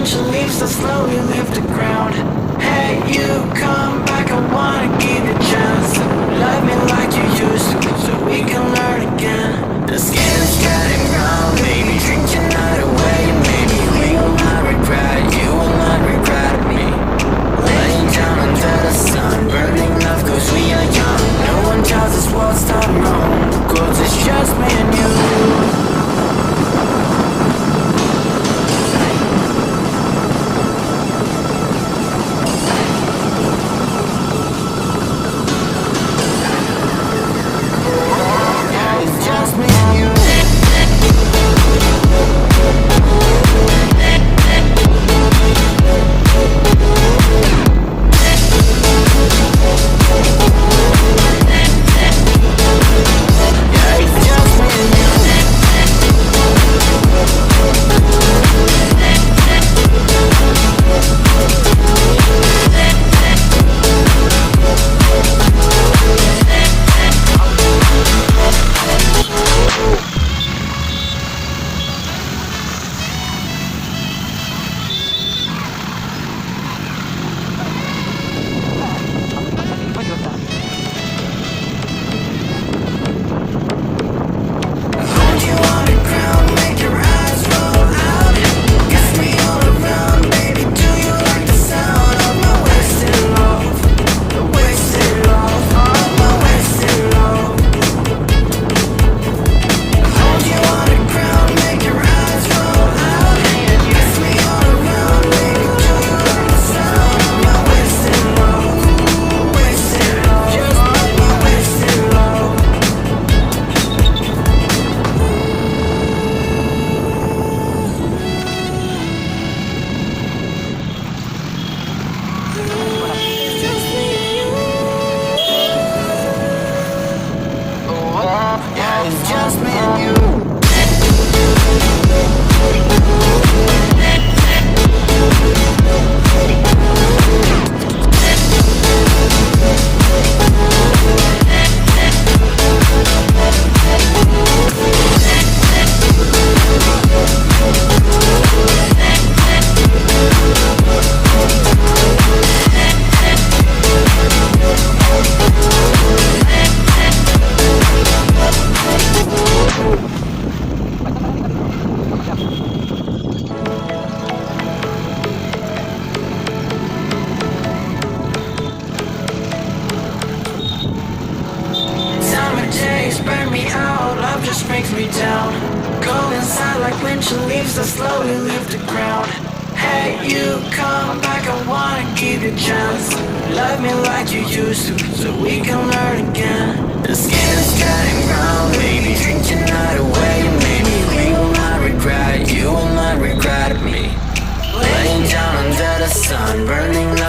winter leaves that slowly leave the ground. Hey, you come back, I wanna give you a chance. Love me like you used to, so we can learn again. The skin is getting brown, baby, drink your night away. Maybe we will not regret, you will not regret me. Laying down under the sun, burning love cause we are young. No one tells us what's done wrong, cause it's just me and you. It's just me and you. Burn me out, love just brings me down. Go inside like winter leaves that slowly leave the ground. Hey, you come back, I wanna give you a chance. Love me like you used to, so we can learn again. The skin is getting brown, baby, drink your night away. Maybe we will not regret, you will not regret me. Laying down under the sun, burning